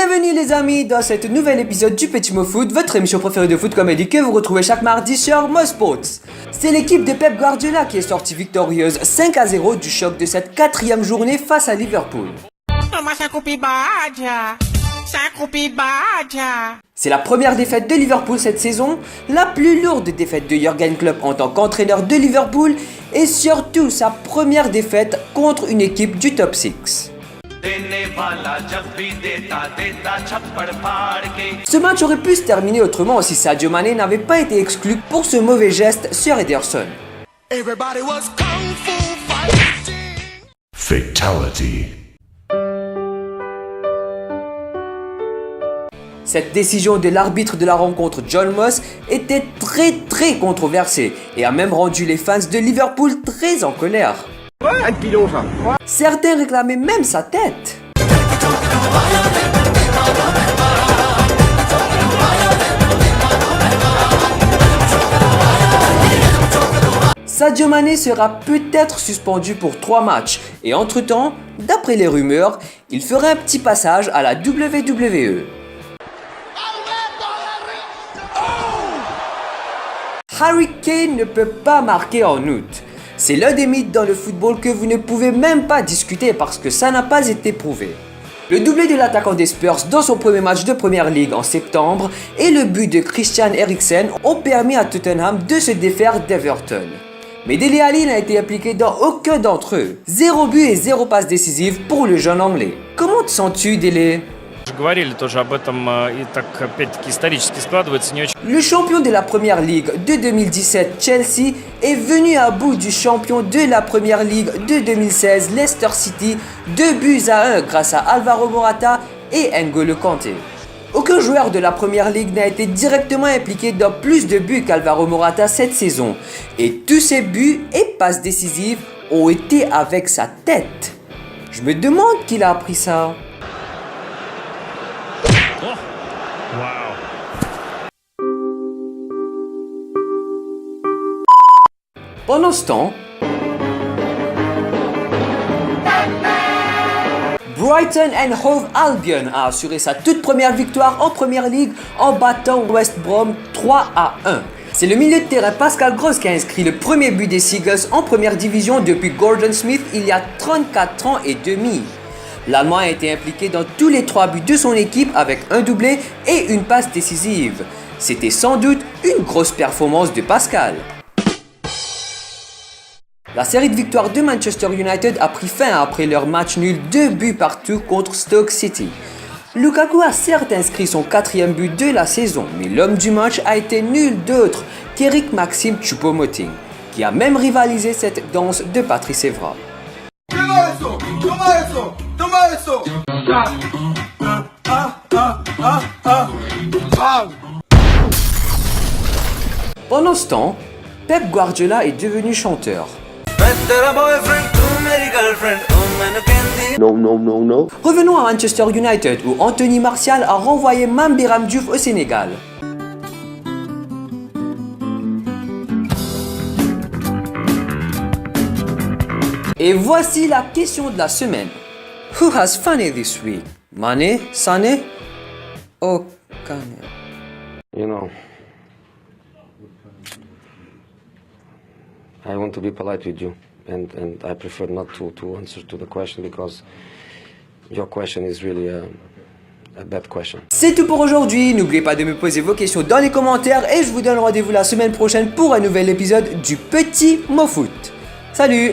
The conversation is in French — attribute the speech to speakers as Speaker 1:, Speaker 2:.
Speaker 1: Bienvenue les amis dans cet nouvel épisode du Petit Mot Foot, votre émission préférée de foot comédie que vous retrouvez chaque mardi sur Mosports. C'est l'équipe de Pep Guardiola qui est sortie victorieuse 5-0 du choc de cette 4e journée face à Liverpool. C'est la première défaite de Liverpool cette saison, la plus lourde défaite de Jürgen Klopp en tant qu'entraîneur de Liverpool et surtout sa première défaite contre une équipe du top 6. Ce match aurait pu se terminer autrement si Sadio Mané n'avait pas été exclu pour ce mauvais geste sur Ederson.
Speaker 2: Fatality.
Speaker 1: Cette décision de l'arbitre de la rencontre John Moss était très controversée et a même rendu les fans de Liverpool très en colère. Certains réclamaient même sa tête. Sadio Mané sera peut-être suspendu pour 3 matchs et entre-temps, d'après les rumeurs, il fera un petit passage à la WWE. Harry Kane ne peut pas marquer en août. C'est l'un des mythes dans le football que vous ne pouvez même pas discuter parce que ça n'a pas été prouvé. Le doublé de l'attaquant des Spurs dans son premier match de Première Ligue en septembre et le but de Christian Eriksen ont permis à Tottenham de se défaire d'Everton. Mais Dele Alli n'a été impliqué dans aucun d'entre eux. 0 but et 0 passe décisive pour le jeune anglais. Comment te sens-tu, Dele ? Le champion de la Première Ligue de 2017, Chelsea, est venu à bout du champion de la Première Ligue de 2016, Leicester City, 2-1 grâce à Alvaro Morata et N'Golo Kanté. Aucun joueur de la Première Ligue n'a été directement impliqué dans plus de buts qu'Alvaro Morata cette saison. Et tous ses buts et passes décisives ont été avec sa tête. Je me demande qui a appris ça. Pendant ce temps, Brighton and Hove Albion a assuré sa toute première victoire en Première Ligue en battant West Brom 3-1. C'est le milieu de terrain Pascal Gross qui a inscrit le premier but des Seagulls en Première Division depuis Gordon Smith il y a 34 ans et demi. L'Allemand a été impliqué dans tous les 3 buts de son équipe avec un doublé et une passe décisive. C'était sans doute une grosse performance de Pascal. La série de victoires de Manchester United a pris fin après leur match nul 2 buts partout contre Stoke City. Lukaku a certes inscrit son 4e but de la saison, mais l'homme du match a été nul d'autre qu'Eric Maxime Choupo-Moting, qui a même rivalisé cette danse de Patrice Evra. Pendant ce temps, Pep Guardiola est devenu chanteur.
Speaker 2: No.
Speaker 1: Revenons à Manchester United où Anthony Martial a renvoyé Mame Biram Diouf au Sénégal. Et voici la question de la semaine. Who has funny this week? Mané, Sané, or Kane?
Speaker 3: You know, I want to be polite with you, and I prefer not to answer to the question because your question is really a bad question.
Speaker 1: C'est tout pour aujourd'hui, n'oubliez pas de me poser vos questions dans les commentaires et je vous donne rendez-vous la semaine prochaine pour un nouvel épisode du Petit Mot Foot. Salut!